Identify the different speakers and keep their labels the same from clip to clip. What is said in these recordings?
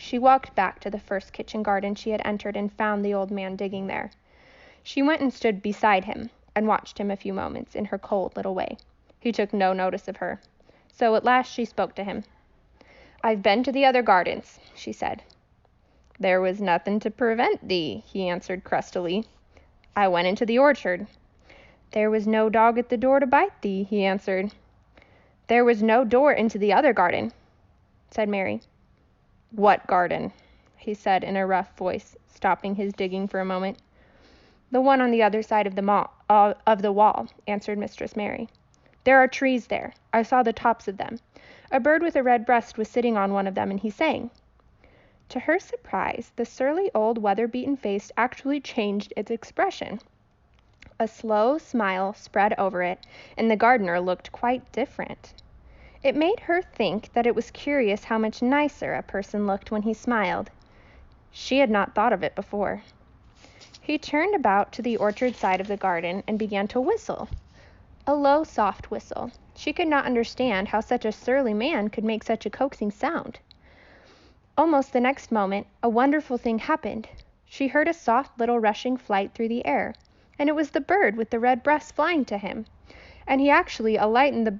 Speaker 1: She walked back to the first kitchen garden she had entered and found the old man digging there. She went and stood beside him and watched him a few moments in her cold little way. He took no notice of her. So at last she spoke to him. "I've been to the other gardens," she said. "There was nothing to prevent thee," he answered crustily. "I went into the orchard." "There was no dog at the door to bite thee," he answered. "There was no door into the other garden," said Mary. "What garden?" he said in a rough voice, stopping his digging for a moment. "The one on the other side of the wall," answered Mistress Mary. "There are trees there. I saw the tops of them. A bird with a red breast was sitting on one of them, and he sang." To her surprise, the surly old weather-beaten face actually changed its expression. A slow smile spread over it, and the gardener looked quite different. It made her think that it was curious how much nicer a person looked when he smiled. She had not thought of it before. He turned about to the orchard side of the garden and began to whistle. A low, soft whistle. She could not understand how such a surly man could make such a coaxing sound. Almost the next moment, a wonderful thing happened. She heard a soft little rushing flight through the air, and it was the bird with the red breast flying to him, and he actually alighted the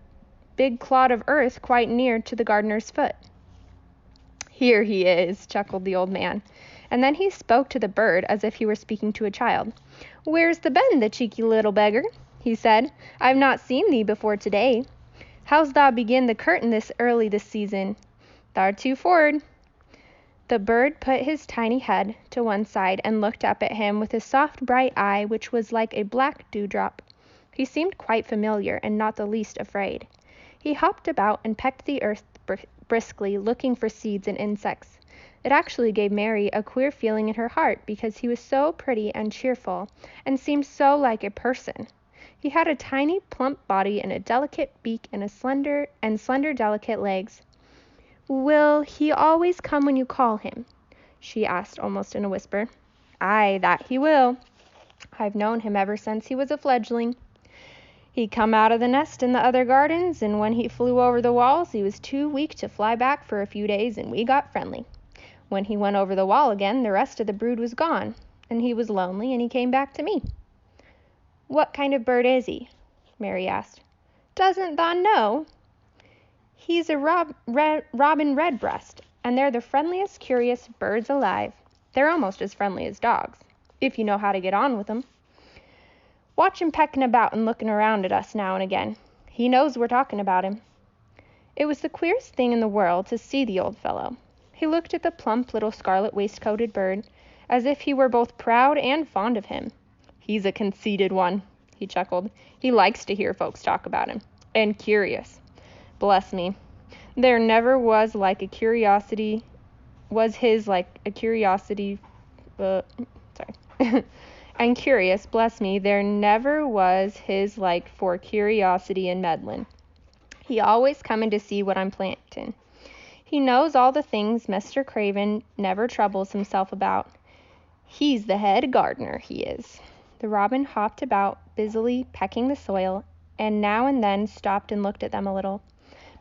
Speaker 1: big clod of earth quite near to the gardener's foot. "Here he is," chuckled the old man, and then he spoke to the bird as if he were speaking to a child. "Where's thee been, the cheeky little beggar?" he said. "I've not seen thee before today. How's thou begin the curtain this early this season? Thou're too for'ard." The bird put his tiny head to one side and looked up at him with a soft bright eye which was like a black dewdrop. He seemed quite familiar and not the least afraid. He hopped about and pecked the earth briskly, looking for seeds and insects. It actually gave Mary a queer feeling in her heart because he was so pretty and cheerful and seemed so like a person. He had a tiny, plump body and a delicate beak and slender, delicate legs. "Will he always come when you call him?" she asked almost in a whisper. "Aye, that he will. I've known him ever since he was a fledgling. He come out of the nest in the other gardens, and when he flew over the walls he was too weak to fly back for a few days, and we got friendly. When he went over the wall again, the rest of the brood was gone, and he was lonely, and he came back to me." "What kind of bird is he?" Mary asked. "Doesn't thou know? He's a robin redbreast, and they're the friendliest, curious birds alive. They're almost as friendly as dogs, if you know how to get on with 'em. Watch him pecking about and looking around at us now and again. He knows we're talking about him." It was the queerest thing in the world to see the old fellow. He looked at the plump little scarlet waistcoated bird as if he were both proud and fond of him. "He's a conceited one," he chuckled. "He likes to hear folks talk about him. And curious. Bless me, there never was like a curiosity, and curious, bless me, there never was his like for curiosity and meddlin'. He always comin' to see what I'm plantin'. He knows all the things Mr. Craven never troubles himself about. He's the head gardener, he is." The robin hopped about, busily pecking the soil, and now and then stopped and looked at them a little.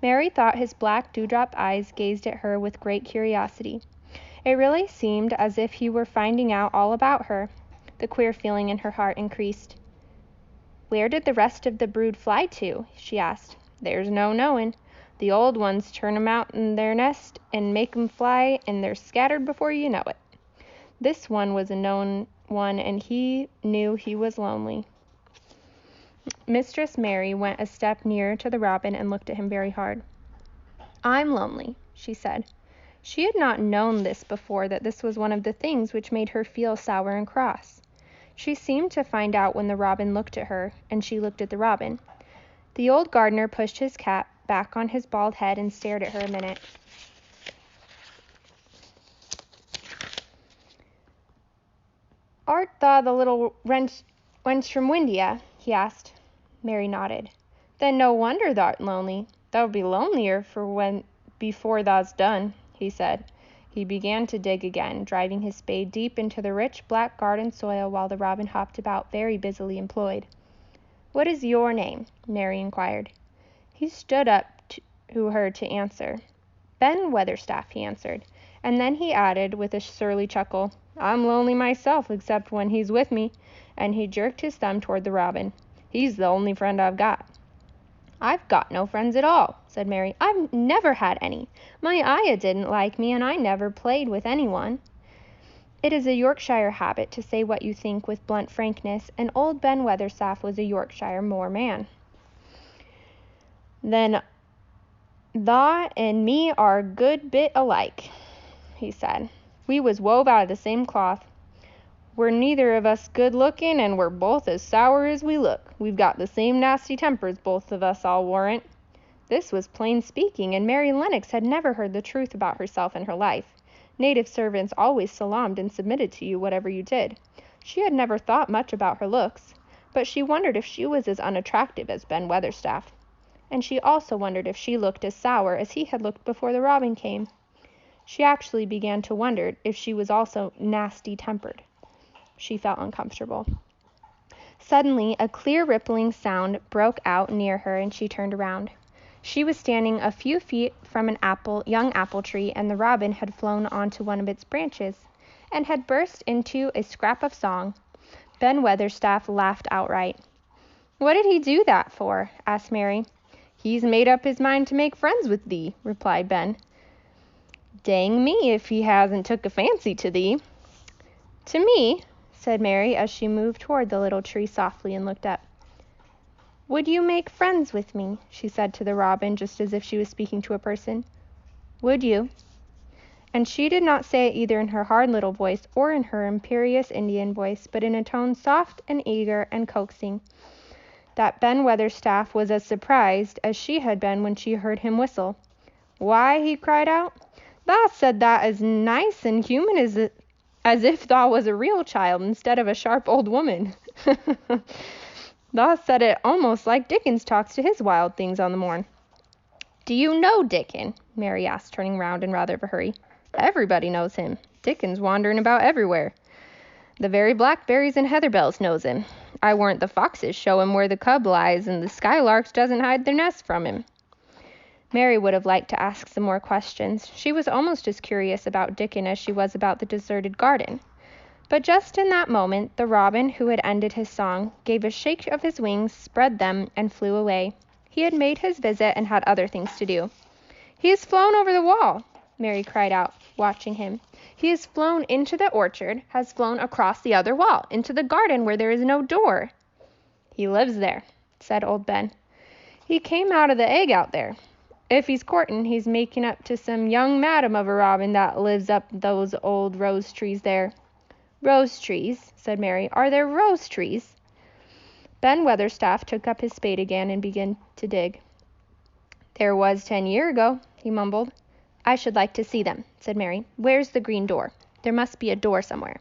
Speaker 1: Mary thought his black dewdrop eyes gazed at her with great curiosity. It really seemed as if he were finding out all about her. The queer feeling in her heart increased. "Where did the rest of the brood fly to?" she asked. "There's no knowin'. The old ones turn 'em out in their nest and make 'em fly, and they're scattered before you know it. This one was a known one, and he knew he was lonely." Mistress Mary went a step nearer to the robin and looked at him very hard. "I'm lonely," she said. She had not known this before, that this was one of the things which made her feel sour and cross. She seemed to find out when the robin looked at her, and she looked at the robin. The old gardener pushed his cap back on his bald head and stared at her a minute. "Art thou the little wench from Windia?" he asked. Mary nodded. "Then no wonder thou'rt lonely. Thou'll be lonelier before thou's done," he said. He began to dig again, driving his spade deep into the rich black garden soil while the robin hopped about, very busily employed. "What is your name?" Mary inquired. He stood up to her to answer. "Ben Weatherstaff," he answered, And then he added with a surly chuckle, I'm lonely myself except when he's with me, and he jerked his thumb toward the robin. He's the only friend I've got. I've got no friends at all, said Mary. I've never had any. My ayah didn't like me, and I never played with anyone. It is a Yorkshire habit to say what you think with blunt frankness, and old Ben Weatherstaff was a Yorkshire moor man. Then thou and me are a good bit alike, he said. We was wove out of the same cloth. We're neither of us good-looking, and we're both as sour as we look. We've got the same nasty tempers, both of us, I'll warrant. This was plain speaking, and Mary Lennox had never heard the truth about herself in her life. Native servants always salaamed and submitted to you whatever you did. She had never thought much about her looks, but she wondered if she was as unattractive as Ben Weatherstaff. And she also wondered if she looked as sour as he had looked before the robin came. She actually began to wonder if she was also nasty-tempered. She felt uncomfortable. Suddenly, a clear rippling sound broke out near her, and she turned around. She was standing a few feet from an young apple tree, and the robin had flown onto one of its branches, and had burst into a scrap of song. Ben Weatherstaff laughed outright. What did he do that for? Asked Mary. He's made up his mind to make friends with thee, replied Ben. Dang me if he hasn't took a fancy to thee. To me, said Mary, as she moved toward the little tree softly and looked up. Would you make friends with me? She said to the robin, just as if she was speaking to a person. Would you? And she did not say it either in her hard little voice or in her imperious Indian voice, but in a tone soft and eager and coaxing, that Ben Weatherstaff was as surprised as she had been when she heard him whistle. Why, he cried out, thou said that as nice and human as if thou was a real child instead of a sharp old woman. Thou said it almost like Dickens talks to his wild things on the morn. Do you know Dickon? Mary asked, turning round in rather of a hurry. Everybody knows him. Dickens wandering about everywhere. The very blackberries and heatherbells knows him. I warrant the foxes show him where the cub lies, and the skylarks doesn't hide their nests from him. Mary would have liked to ask some more questions. She was almost as curious about Dickon as she was about the deserted garden. But just in that moment, the robin, who had ended his song, gave a shake of his wings, spread them, and flew away. He had made his visit and had other things to do. He has flown over the wall, Mary cried out, watching him. He has flown into the orchard, has flown across the other wall, into the garden where there is no door. He lives there, said old Ben. He came out of the egg out there. If he's courting, he's making up to some young madam of a robin that lives up those old rose trees there. Rose trees, said Mary. Are there rose trees? Ben Weatherstaff took up his spade again and began to dig. There was 10 year ago, he mumbled. I should like to see them, said Mary. Where's the green door? There must be a door somewhere.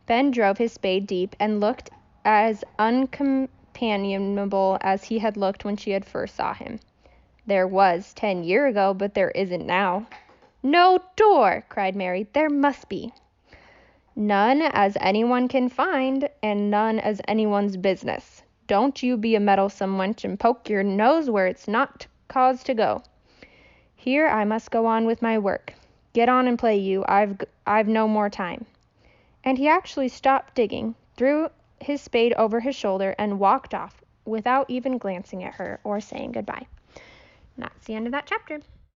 Speaker 1: Ben drove his spade deep and looked as uncompanionable as he had looked when she had first saw him. There was 10 year ago, but there isn't now. No door, cried Mary. There must be. None as anyone can find, and none as anyone's business. Don't you be a meddlesome wench and poke your nose where it's not cause to go. Here I must go on with my work. Get on and play you. I've no more time. And he actually stopped digging, threw his spade over his shoulder, and walked off without even glancing at her or saying goodbye. And that's the end of that chapter.